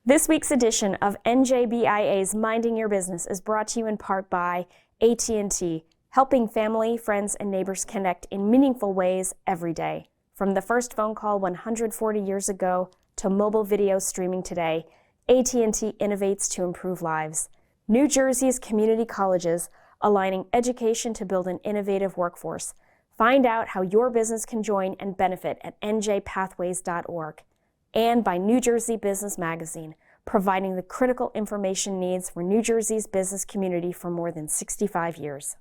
This week's edition of NJBIA's Minding Your Business is brought to you in part by AT&T, helping family, friends, and neighbors connect in meaningful ways every day. From the first phone call 140 years ago to mobile video streaming today, AT&T innovates to improve lives. New Jersey's community colleges aligning education to build an innovative workforce. Find out how your business can join and benefit at njpathways.org. And by New Jersey Business Magazine, providing the critical information needs for New Jersey's business community for more than 65 years.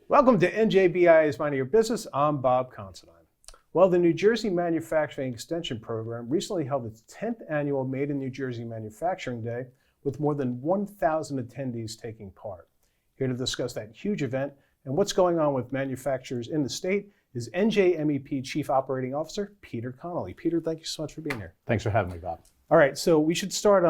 Welcome to NJBIA's Minding Your Business. I'm Bob Considine. Well, the New Jersey Manufacturing Extension Program recently held its 10th annual Made in New Jersey Manufacturing Day with more than 1,000 attendees taking part. Here to discuss that huge event and what's going on with manufacturers in the state is NJMEP Chief Operating Officer Peter Connolly. Peter, thank you so much for being here. Thanks for having me, Bob. All right, so we should start.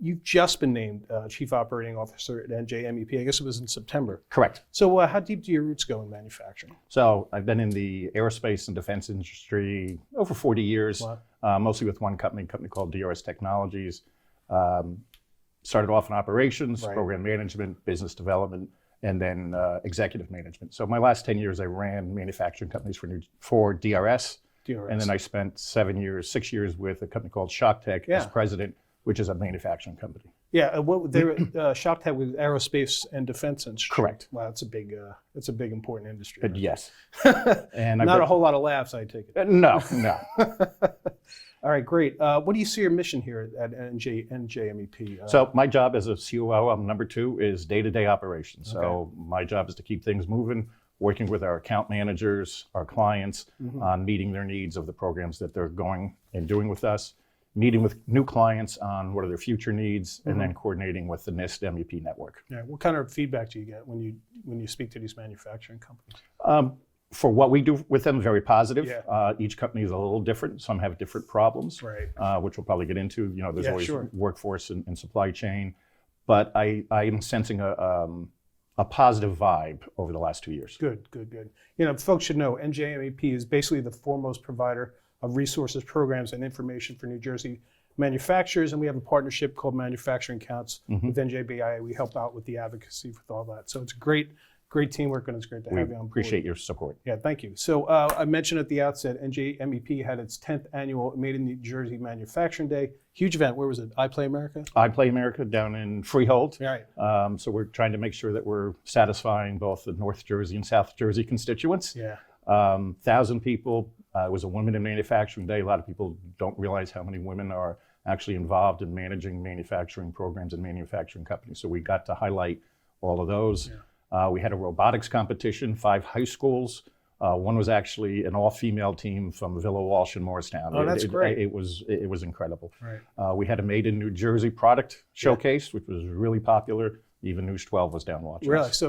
You've just been named Chief Operating Officer at NJMEP. I guess it was in September. Correct. So how deep do your roots go in manufacturing? So I've been in the aerospace and defense industry over 40 years, mostly with one company called DRS Technologies. Started off in operations, program management, business development, and then executive management. So my last 10 years, I ran manufacturing companies for DRS. And then I spent 6 years with a company called ShockTech as president, which is a manufacturing company. Yeah, ShockTech was aerospace and defense industry. Correct. Wow, it's a big important industry. Right? Yes. And not a whole lot of laughs, I take it. No. All right, great. What do you see your mission here at NJMEP? So my job as a COO, I'm number 2, is day-to-day operations. Okay. So my job is to keep things moving, working with our account managers, our clients, on meeting their needs of the programs that they're going and doing with us, meeting with new clients on what are their future needs, and then coordinating with the NIST MEP network. Yeah. What kind of feedback do you get when you speak to these manufacturing companies? For what we do with them, very positive. Yeah. Each company is a little different. Some have different problems, which we'll probably get into. You know, there's always workforce and supply chain, but I am sensing a positive vibe over the last 2 years. Good. You know, folks should know NJMEP is basically the foremost provider of resources, programs, and information for New Jersey manufacturers, and we have a partnership called Manufacturing Counts with NJBIA. We help out with the advocacy with all that. So it's great teamwork, and it's great to have you on board. Appreciate your support. Yeah, thank you. So I mentioned at the outset, NJMEP had its 10th annual Made in New Jersey Manufacturing Day. Huge event. Where was it? I Play America? I Play America down in Freehold. Right. So we're trying to make sure that we're satisfying both the North Jersey and South Jersey constituents. Yeah. 1,000 people. It was a Women in Manufacturing Day. A lot of people don't realize how many women are actually involved in managing manufacturing programs and manufacturing companies. So we got to highlight all of those. Yeah. We had a robotics competition, 5 high schools. One was actually an all-female team from Villa Walsh in Morristown. Oh, that's great. It was incredible. Right. We had a Made in New Jersey product showcase, which was really popular. Even News 12 was down watching. Really? So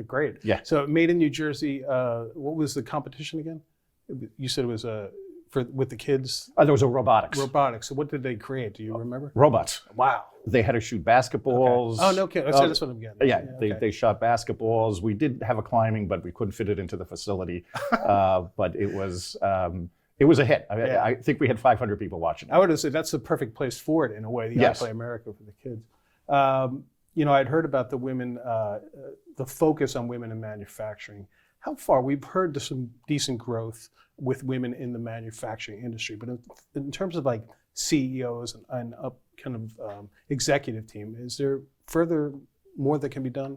great. Yeah. So Made in New Jersey, what was the competition again? You said it was with the kids? There was a robotics. Robotics. So what did they create? Do you remember? Robots. Wow. They had to shoot basketballs. Okay. Oh, no kidding. That's what I'm getting. Yeah, they shot basketballs. We did have a climbing, but we couldn't fit it into the facility. But it was a hit. I think we had 500 people watching. I would have said that's the perfect place for it in a way, the I Play America for the kids. You know, I'd heard about the women, the focus on women in manufacturing. How far? We've heard there's some decent growth with women in the manufacturing industry, but in terms of like CEOs and up kind of executive team, is there more that can be done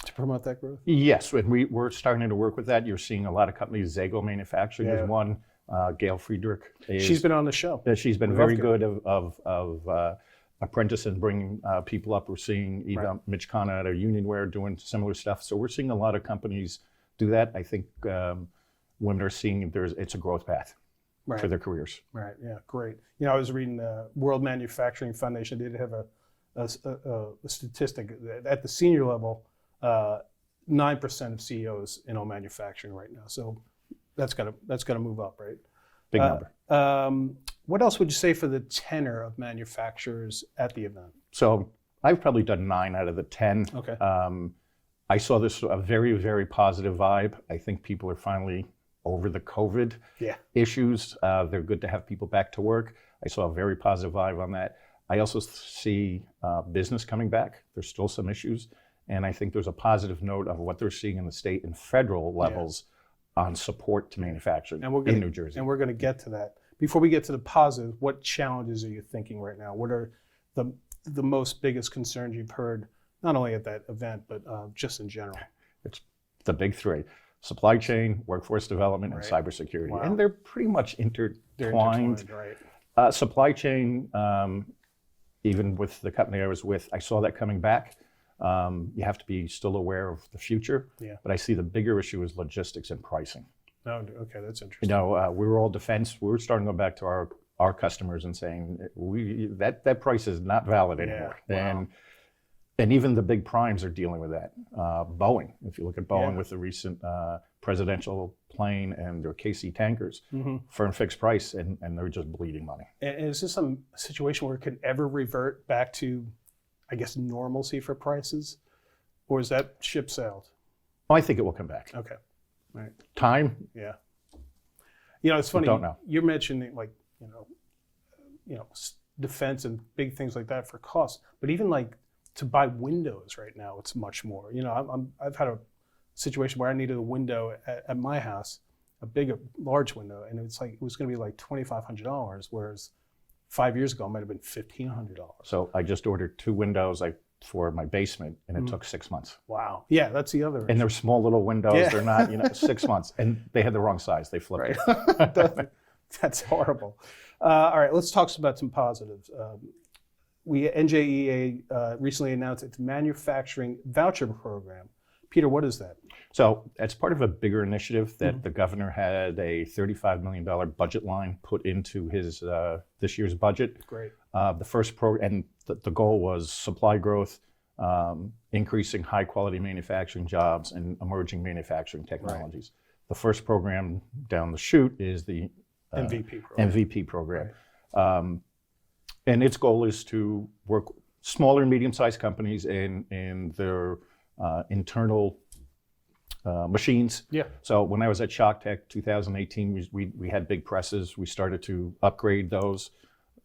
to promote that growth? Yes, and we're starting to work with that. You're seeing a lot of companies. Zago Manufacturing is one. Gail Friedrich. She's been on the show. She's been very good of apprentice and bringing people up. We're seeing even Mitch Khanna at Unionware doing similar stuff. So we're seeing a lot of companies do that. I think women are seeing it's a growth path for their careers. Right. Yeah. Great. You know, I was reading the World Manufacturing Foundation did have a statistic at the senior level, 9% of CEOs in all manufacturing right now. So That's gotta move up, right? Big number. What else would you say for the tenor of manufacturers at the event? So I've probably done 9 out of the 10. Okay. I saw this a very, very positive vibe. I think people are finally over the COVID issues. They're good to have people back to work. I saw a very positive vibe on that. I also see business coming back. There's still some issues. And I think there's a positive note of what they're seeing in the state and federal levels on support to manufacturing in New Jersey. And we're going to get to that. Before we get to the positive, what challenges are you thinking right now? What are the most biggest concerns you've heard, not only at that event, but just in general? It's the big 3: supply chain, workforce development, and cybersecurity. Wow. And they're pretty much intertwined. Right. Supply chain, even with the company I was with, I saw that coming back. You have to be still aware of the future, but I see the bigger issue is logistics and pricing. Oh, okay, that's interesting. You know, we were all defense. We were starting to go back to our customers and saying that price is not valid anymore. Wow. And even the big primes are dealing with that. Boeing, if you look at Boeing with the recent presidential plane and their KC tankers, firm fixed price, and they're just bleeding money. And is this some situation where it could ever revert back to, I guess, normalcy for prices, or is that ship sailed? Oh, I think it will come back. Okay, right. Time? Yeah. You know, it's funny. Don't know. You're mentioning like defense and big things like that for cost, but even like to buy windows right now, it's much more. You know, I've had a situation where I needed a window at my house, a large window, and it was going to be like $2,500, whereas 5 years ago, it might have been $1,500. So I just ordered 2 windows for my basement, and it took 6 months. Wow. Yeah, that's the other issue. And they're small little windows. Yeah. They're not, 6 months. And they had the wrong size. They flipped it. That's horrible. All right, let's talk about some positives. NJEA recently announced its manufacturing voucher program. Peter, what is that? So it's part of a bigger initiative that the governor had a $35 million budget line put into his this year's budget. Great. The first program, and the goal was supply growth, increasing high quality manufacturing jobs and emerging manufacturing technologies. Right. The first program down the chute is the MVP program. Right. And its goal is to work smaller and medium-sized companies in their internal machines. Yeah. So when I was at Shock Tech 2018, we had big presses. We started to upgrade those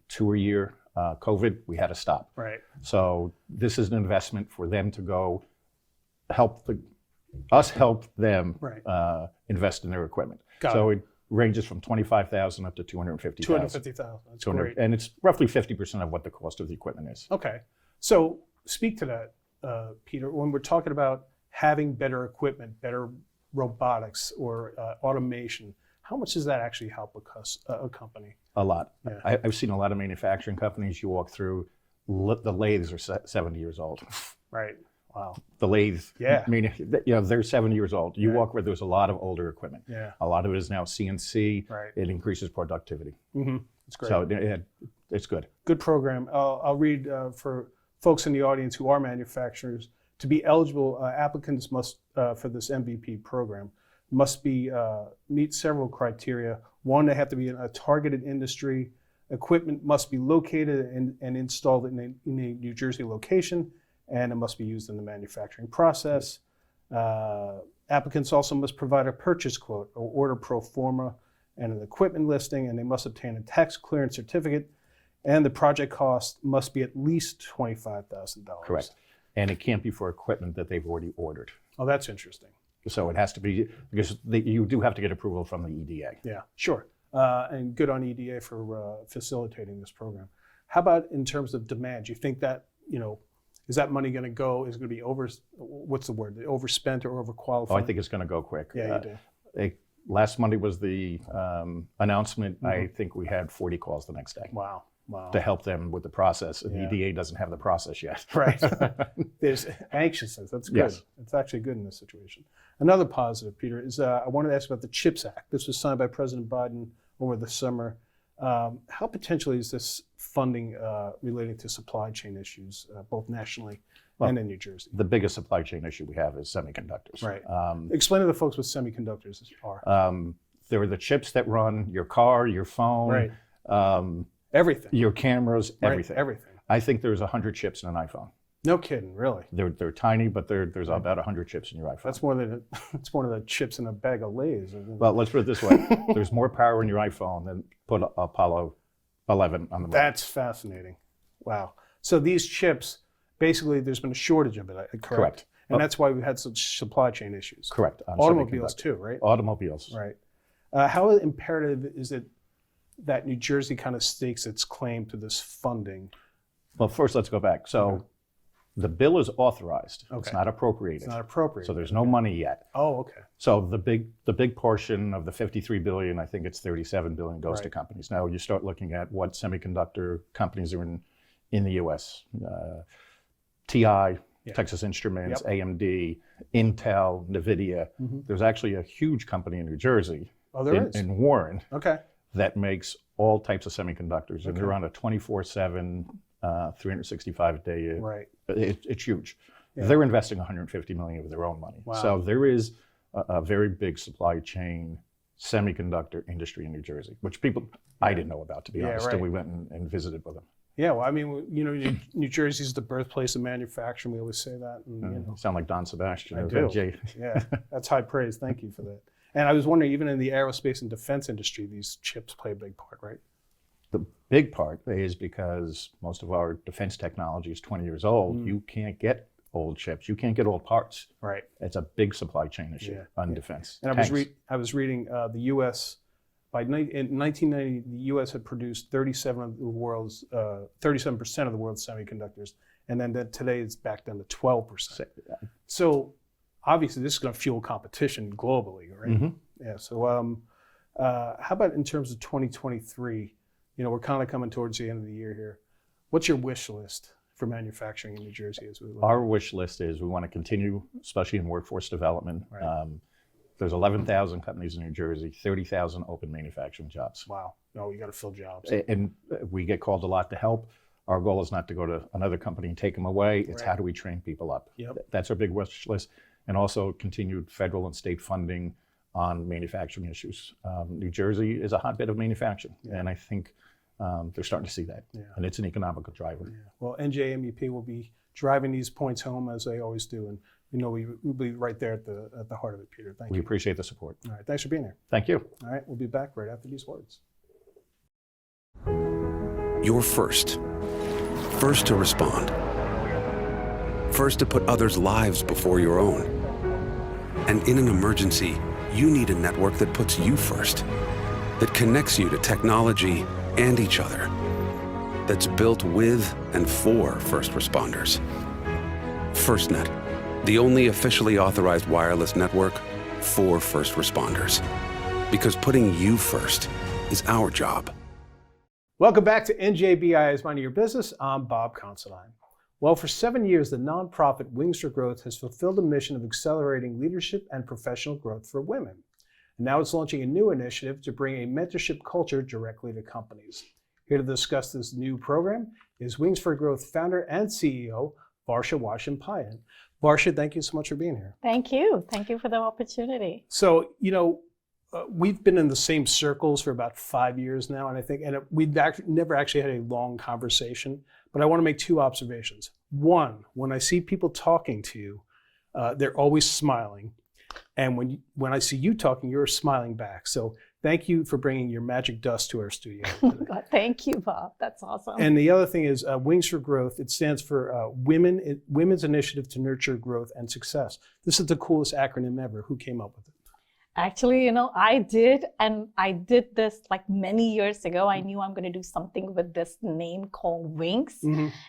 2 a year. COVID, we had to stop. Right. So this is an investment for them to go help them invest in their equipment. So it ranges from $25,000 up to $250,000. $250,000. That's great. And it's roughly 50% of what the cost of the equipment is. Okay. So speak to that, Peter. When we're talking about having better equipment, better robotics or automation, how much does that actually help a company? A lot. Yeah. I've seen a lot of manufacturing companies you walk through, the lathes are 70 years old. Right. Wow. The lathe, I mean, they're 70 years old. You walk where there's a lot of older equipment. Yeah. A lot of it is now CNC. Right. It increases productivity. Mm-hmm. It's great. So it's good. Good program. I'll read for folks in the audience who are manufacturers. To be eligible, applicants must, for this MVP program, must meet several criteria. One, they have to be in a targeted industry. Equipment must be located and installed in a New Jersey location, and it must be used in the manufacturing process. Applicants also must provide a purchase quote or order pro forma and an equipment listing, and they must obtain a tax clearance certificate, and the project cost must be at least $25,000. Correct. And it can't be for equipment that they've already ordered. Oh, that's interesting. So it has to be, because you do have to get approval from the EDA. Yeah, sure. And good on EDA for facilitating this program. How about in terms of demand? Do you think that, is that money going to go, is it going to be overspent or overqualified? Oh, I think it's going to go quick. Yeah, you do. Last Monday was the announcement. Mm-hmm. I think we had 40 calls the next day. Wow. To help them with the process. And EDA doesn't have the process yet. Right. There's anxiousness. That's good. Yes. It's actually good in this situation. Another positive, Peter, is I wanted to ask about the CHIPS Act. This was signed by President Biden over the summer. How potentially is this funding relating to supply chain issues, both nationally and in New Jersey? The biggest supply chain issue we have is semiconductors. Right. Explain to the folks what semiconductors are. They're the chips that run your car, your phone, everything, your cameras, everything. Everything. I think there's 100 chips in an iPhone. No kidding, really. They're tiny, but there's about 100 chips in your iPhone. That's more than it's more than the chips in a bag of Lay's. Well, let's put it this way: there's more power in your iPhone than put Apollo 11 on the moon. That's fascinating. Wow. So these chips, basically, there's been a shortage of it. Correct. Correct. And that's why we've had such supply chain issues. Correct. Automobiles too, right? Automobiles. Right. How imperative is it that New Jersey kind of stakes its claim to this funding? Well, first let's go back. So the bill is authorized. Okay. It's not appropriated. It's not appropriate. So there's no money yet. Oh, okay. So the big portion of the 53 billion, I think it's 37 billion, goes to companies. Now you start looking at what semiconductor companies are in the U.S. TI, Texas Instruments, AMD, Intel, NVIDIA. There's actually a huge company in New Jersey, in Warren, that makes all types of semiconductors, and they're on a 24/7, 365-day. It's huge. They're investing 150 million of their own money. Wow. So there is a very big supply chain semiconductor industry in New Jersey, which I didn't know about, to be honest, until we went and visited with them. Yeah, well, I mean, New Jersey is the birthplace of manufacturing. We always say that. And, You sound like Don Sebastian. I do. Yeah, that's high praise. Thank you for that. And I was wondering, even in the aerospace and defense industry, these chips play a big part, right? The big part is because most of our defense technology is 20 years old. You can't get old chips. You can't get old parts. Right. It's a big supply chain issue on defense. And I was reading the U.S. In 1990, the U.S. had produced 37% of the world's semiconductors, and then today it's back down to 12%. So obviously, this is going to fuel competition globally, right? Yeah. So how about in terms of 2023? We're kind of coming towards the end of the year here. What's your wish list for manufacturing in New Jersey as we look? Our wish list is we want to continue, especially in workforce development. Right. There's 11,000 companies in New Jersey, 30,000 open manufacturing jobs. Wow. No, you got to fill jobs. And we get called a lot to help. Our goal is not to go to another company and take them away. It's how do we train people up? That's our big wish list. And also continued federal and state funding on manufacturing issues. New Jersey is a hotbed of manufacturing, and I think they're starting to see that. And it's an economical driver. Well, NJMEP will be driving these points home as they always do. And we'll be right there at the heart of it, Peter. Thank you. We appreciate the support. All right, thanks for being here. Thank you. All right, we'll be back right after these words. You're first. First to respond. First to put others' lives before your own. And in an emergency, you need a network that puts you first, that connects you to technology and each other, that's built with and for first responders. FirstNet, the only officially authorized wireless network for first responders. Because putting you first is our job. Welcome back to NJBIA's Minding Your Business. I'm Bob Considine. Well, for 7 years, the nonprofit Wings for Growth has fulfilled a mission of accelerating leadership and professional growth for women. And now it's launching a new initiative to bring a mentorship culture directly to companies. Here to discuss this new program is Wings for Growth founder and CEO, Varsha Waishampayan. Varsha, thank you so much for being here. Thank you. Thank you for the opportunity. So, we've been in the same circles for about 5 ye'ears now, and we've never actually had a long conversation, but I want to make two observations. One, when I see people talking to you, they're always smiling. And when I see you talking, you're smiling back. So thank you for bringing your magic dust to our studio today. Thank you, Bob. That's awesome. And the other thing is Wings for Growth. It stands for Women's Initiative to Nurture Growth and Success. This is the coolest acronym ever. Who came up with it? Actually, I did, and I did this like many years ago. I knew I'm going to do something with this name called Wings,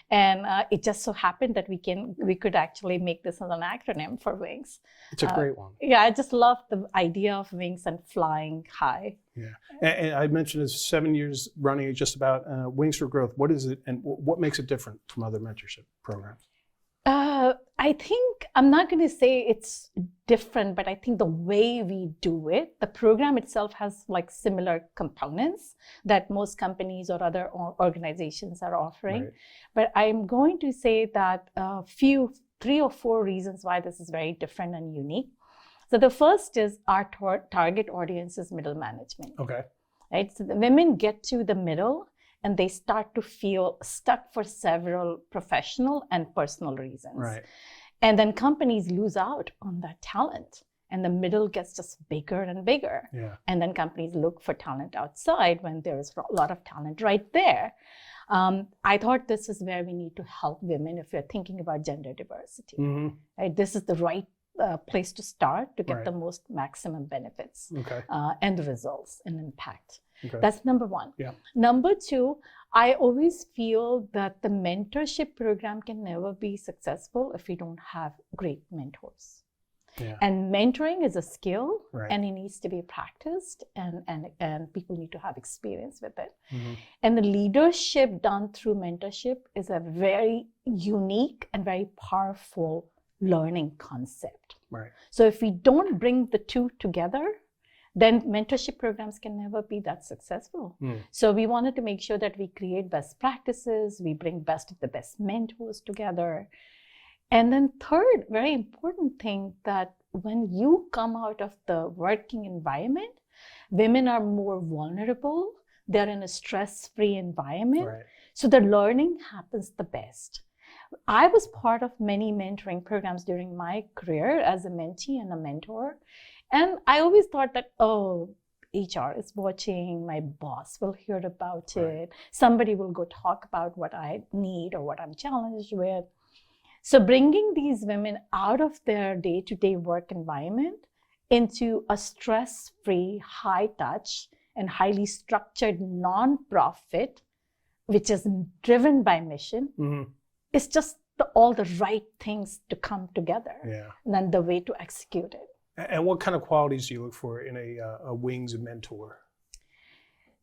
and it just so happened that we could actually make this as an acronym for Wings. It's a great one. Yeah, I just love the idea of wings and flying high. Yeah, and I mentioned it's 7 years running, just about Wings for Growth. What is it, and what makes it different from other mentorship programs? I think I'm not going to say it's different, but I think the way we do it, the program itself has like similar components that most companies or other organizations are offering. Right. But I'm going to say that 3 or 4 reasons why this is very different and unique. So the first is our target audience is middle management. Okay. Right? So the women get to the middle and they start to feel stuck for several professional and personal reasons. Right. And then companies lose out on that talent. And the middle gets just bigger and bigger. Yeah. And then companies look for talent outside when there's a lot of talent right there. I thought this is where we need to help women if you're thinking about gender diversity. Mm-hmm. Right? This is the right place to start to get Right. the most maximum benefits Okay. and the results and impact. Okay. That's number one. Yeah. Number two, I always feel that the mentorship program can never be successful if we don't have great mentors. Yeah. And mentoring is a skill, Right. and it needs to be practiced, and people need to have experience with it. Mm-hmm. And the leadership done through mentorship is a very unique and very powerful learning concept. Right. So if we don't bring the two together, then mentorship programs can never be that successful. Mm. So we wanted to make sure that we create best practices, we bring best of the best mentors together. And then third, very important thing, that when you come out of the working environment, women are more vulnerable. They're in a stress-free environment. Right. So the learning happens the best. I was part of many mentoring programs during my career as a mentee and a mentor. And I always thought that, oh, HR is watching, my boss will hear about Right. it. Somebody will go talk about what I need or what I'm challenged with. So bringing these women out of their day-to-day work environment into a stress-free, high-touch, and highly structured nonprofit, which is driven by mission, Mm-hmm. it's just all the right things to come together, Yeah. and then the way to execute it. And what kind of qualities do you look for in a Wings mentor?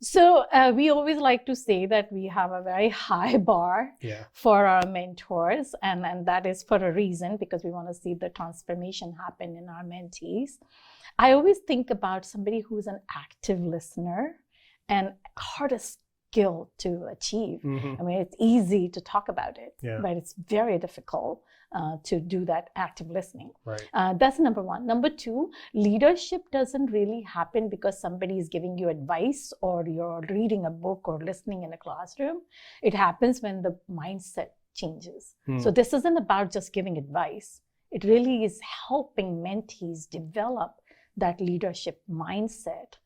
So we always like to say that we have a very high bar Yeah. for our mentors, and that is for a reason, because we want to see the transformation happen in our mentees. I always think about somebody who's an active listener, and hardest skill to achieve. Mm-hmm. I mean, it's easy to talk about it, Yeah. but it's very difficult to do that active listening. Right. That's number one. Number two, leadership doesn't really happen because somebody is giving you advice or you're reading a book or listening in a classroom. It happens when the mindset changes. So this isn't about just giving advice. It really is helping mentees develop that leadership mindset.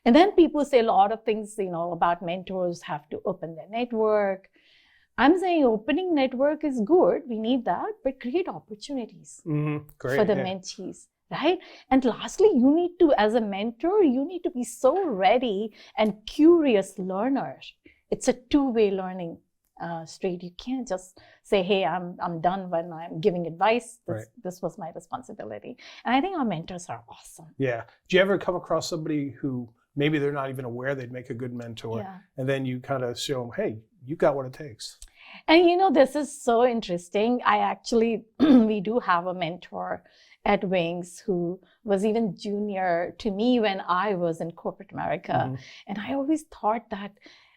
And then people say a lot of things, about mentors have to open their network. I'm saying opening network is good. We need that, but create opportunities Great. for the Yeah. mentees, right? And lastly, you need to, as a mentor, you need to be so ready and curious learner. It's a two-way learning street. You can't just say, hey, I'm done when I'm giving advice. This was my responsibility. And I think our mentors are awesome. Yeah. Do you ever come across somebody who maybe they're not even aware they'd make a good mentor, Yeah. and then you kind of show them, hey, you got what it takes? And this is so interesting. I actually, we do have a mentor at Wings who was even junior to me when I was in corporate America. And I always thought that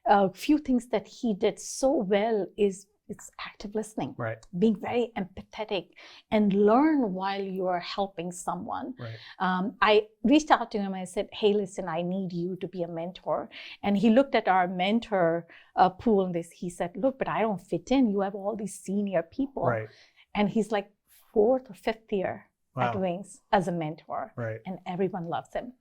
a few things that he did so well is it's active listening, Right. being very empathetic and learn while you are helping someone. Right. I reached out to him. I said, hey, listen, I need you to be a mentor. And he looked at our mentor pool and he said, look, but I don't fit in. You have all these senior people. Right. And he's like 4th or 5th year at Wow. Wings as a mentor. Right. And everyone loves him.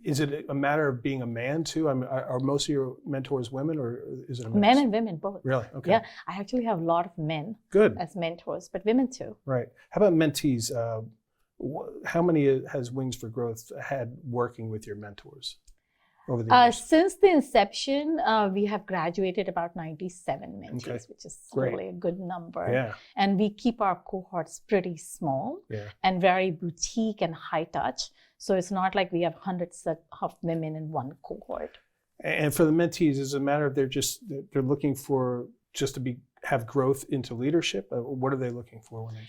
Is it a matter of being a man too? I mean, are most of your mentors women, or is it a mix? Men and women both. Really? Okay. Yeah, I actually have a lot of men Good. as mentors, but women too. Right. How about mentees? How many has Wings for Growth had working with your mentors over the years? Since the inception, we have graduated about 97 mentees, Okay. which is Great. really a good number. Yeah. And we keep our cohorts pretty small Yeah. and very boutique and high touch. So it's not like we have hundreds of women in one cohort. And for the mentees, is it a matter of they're looking for just to have growth into leadership? What are they looking for when they?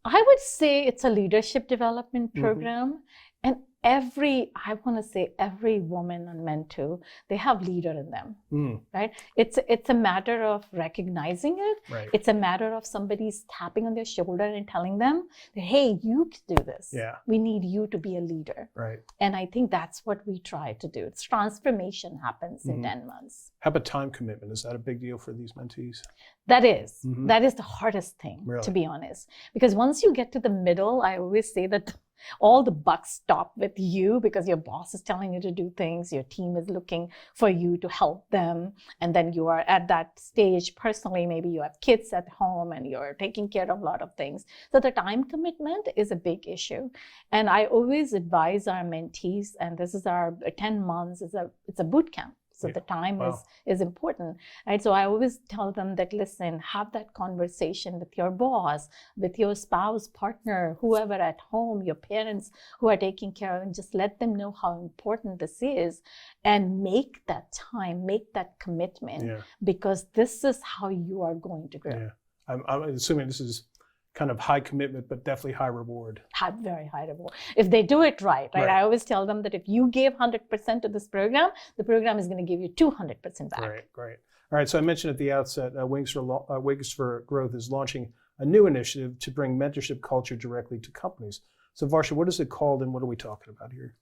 I would say it's a leadership development program. And I want to say every woman I'm meant to, they have leader in them, right? It's a matter of recognizing it. Right. It's a matter of somebody's tapping on their shoulder and telling them that, hey, you can do this. Yeah. We need you to be a leader. Right. And I think that's what we try to do. It's transformation happens in 10 months. How about time commitment? Is that a big deal for these mentees? That is the hardest thing, Really? to be honest. Because once you get to the middle, I always say that all the buck stop with you because your boss is telling you to do things, your team is looking for you to help them, and then you are at that stage personally, maybe you have kids at home and you're taking care of a lot of things. So the time commitment is a big issue. And I always advise our mentees, and this is our 10 months, it's a boot camp. So the time is important, right? So I always tell them that, listen, have that conversation with your boss, with your spouse, partner, whoever at home, your parents who are taking care of, and just let them know how important this is and make that time, make that commitment, because this is how you are going to grow. Yeah. I'm assuming this is kind of high commitment, but definitely high reward. Very high reward. If they do it right? I always tell them that if you gave 100% to this program, the program is going to give you 200% back. Great. All right, so I mentioned at the outset, Wings for Growth is launching a new initiative to bring mentorship culture directly to companies. So Varsha, what is it called and what are we talking about here?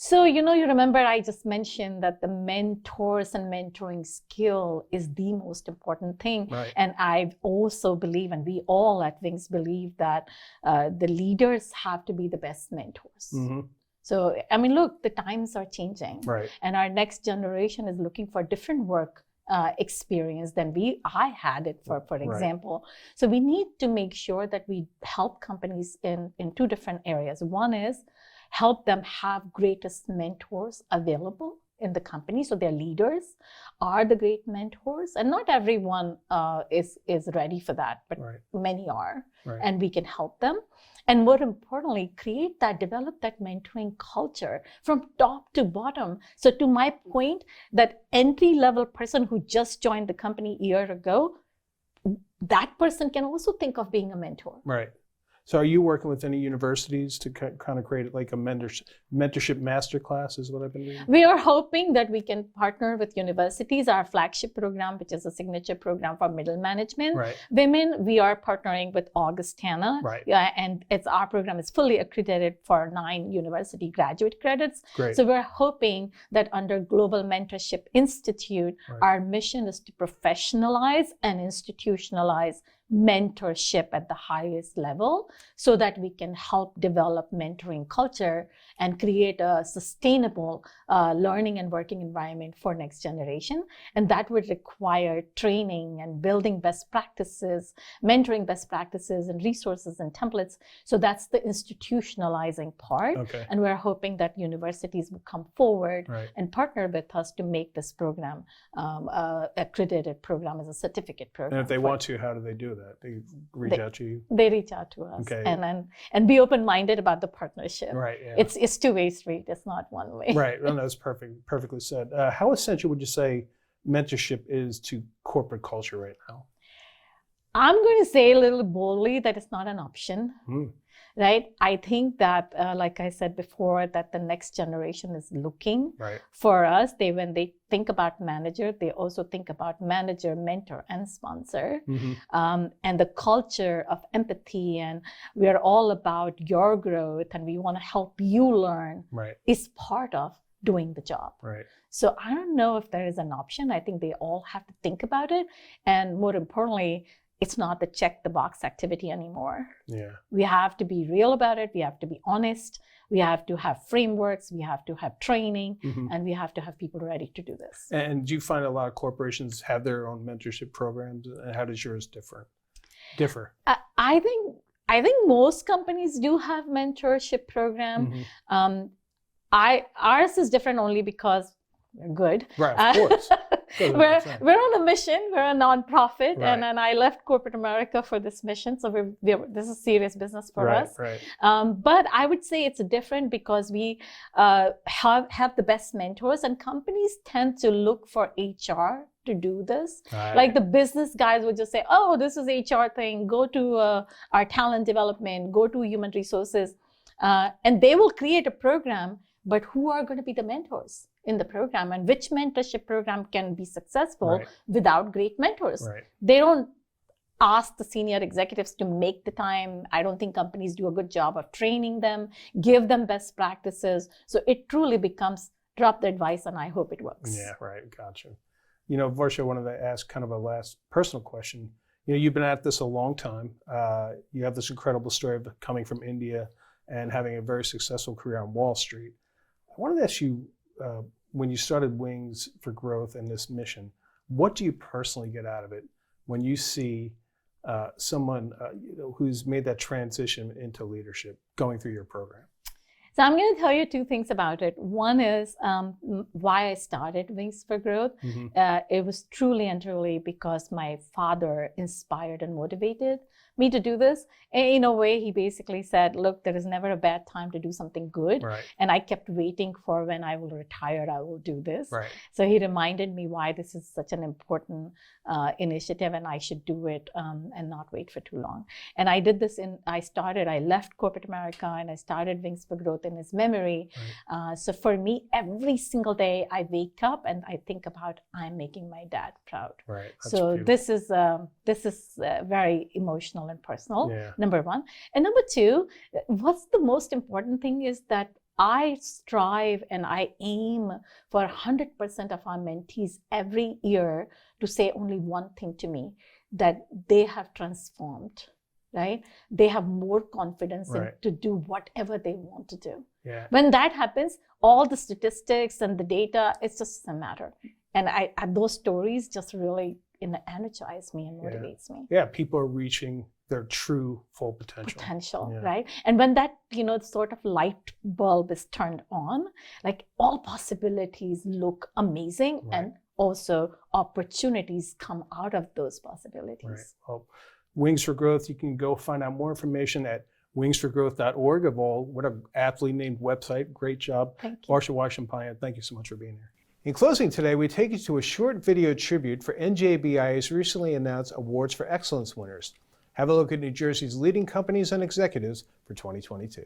So, you remember I just mentioned that the mentors and mentoring skill is the most important thing. Right. And I also believe, and we all at Wings believe, that the leaders have to be the best mentors. So, I mean, look, the times are changing. Right. And our next generation is looking for different work experience than I had it for example. So we need to make sure that we help companies in two different areas. One is help them have greatest mentors available in the company. So their leaders are the great mentors, and not everyone is ready for that, but many are, and we can help them. And more importantly, develop that mentoring culture from top to bottom. So to my point, that entry-level person who just joined the company a year ago, that person can also think of being a mentor. Right. So are you working with any universities to kind of create like a mentorship masterclass is what I've been doing? We are hoping that we can partner with universities. Our flagship program, which is a signature program for middle management women, we are partnering with Augustana. And our program is fully accredited for 9 university graduate credits. Great. So we're hoping that under Global Mentorship Institute, our mission is to professionalize and institutionalize mentorship at the highest level so that we can help develop mentoring culture and create a sustainable learning and working environment for next generation. And that would require training and building best practices, mentoring best practices and resources and templates. So that's the institutionalizing part. And we're hoping that universities will come forward and partner with us to make this program accredited program as a certificate program. And if they want to, how do they do that? They reach out to you? They reach out to us and be open-minded about the partnership. It's two-way street. It's not one way. Right. No, that's perfectly said. How essential would you say mentorship is to corporate culture right now? I'm going to say a little boldly that it's not an option. Right? I think that, like I said before, that the next generation is looking for us. When they think about manager, they also think about manager, mentor, and sponsor. And the culture of empathy, and we are all about your growth, and we want to help you learn is part of doing the job. So I don't know if there is an option. I think they all have to think about it. And more importantly, it's not the check the box activity anymore. We have to be real about it. We have to be honest. We have to have frameworks. We have to have training, and we have to have people ready to do this. And do you find a lot of corporations have their own mentorship programs? And how does yours differ? I think most companies do have mentorship program. Ours is different only because we're good. Of course. We're on a mission. We're a nonprofit, and I left corporate America for this mission. So this is serious business for us. But I would say it's different because we have the best mentors, and companies tend to look for HR to do this. Like the business guys would just say, "Oh, this is HR thing. Go to our talent development. Go to human resources." And they will create a program, but who are going to be the mentors in the program, and which mentorship program can be successful without great mentors? They don't ask the senior executives to make the time. I don't think companies do a good job of training them, give them best practices. So it truly becomes drop the advice, and I hope it works. Yeah, right. Gotcha. You know, Varsha, I wanted to ask kind of a last personal question. You know, you've been at this a long time. You have this incredible story of coming from India and having a very successful career on Wall Street. I wanted to ask you, when you started Wings for Growth and this mission, what do you personally get out of it when you see someone who's made that transition into leadership going through your program? So I'm going to tell you two things about it. One is why I started Wings for Growth. It was truly and truly because my father inspired and motivated me to do this. And in a way, he basically said, look, there is never a bad time to do something good. And I kept waiting for when I will retire, I will do this. So he reminded me why this is such an important initiative and I should do it and not wait for too long. And I did this I left corporate America and I started Wings for Growth in his memory. So for me, every single day I wake up and I think about, I'm making my dad proud. So beautiful. This is very emotional and personal, number one. And number two, what's the most important thing is that I strive and I aim for 100% of our mentees every year to say only one thing to me, that they have transformed, right? They have more confidence to do whatever they want to do. When that happens, all the statistics and the data, it just doesn't matter. And those stories just really energize me and motivates me. Yeah, people are reaching their true full potential. Right? And when that, sort of light bulb is turned on, like all possibilities look amazing and also opportunities come out of those possibilities. Well, Wings for Growth, you can go find out more information at wingsforgrowth.org. What an aptly named website. Great job. Thank you. Varsha Waishampayan, thank you so much for being here. In closing today, we take you to a short video tribute for NJBIA's recently announced Awards for Excellence winners. Have a look at New Jersey's leading companies and executives for 2022.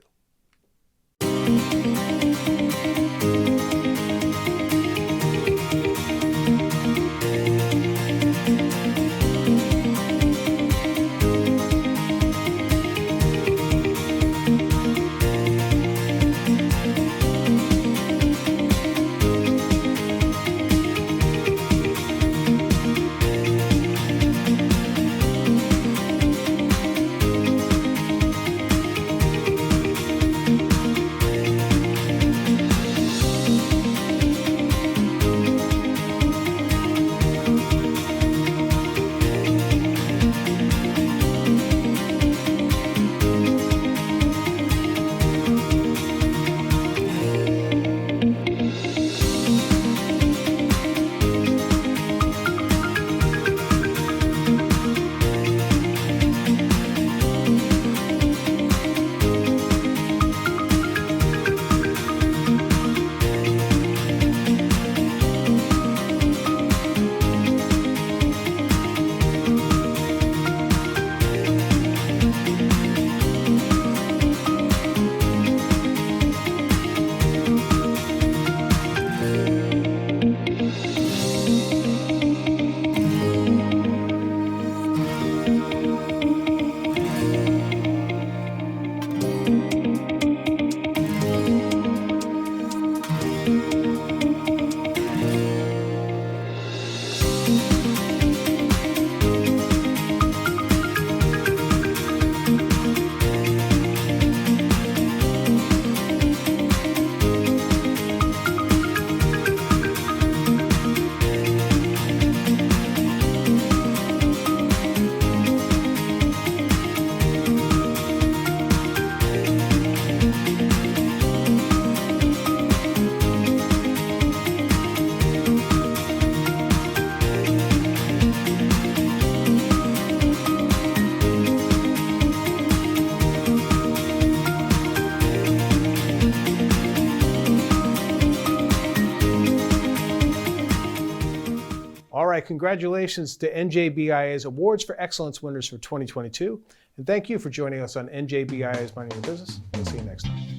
All right, congratulations to NJBIA's Awards for Excellence winners for 2022. And thank you for joining us on NJBIA's Minding Your Business. We'll see you next time.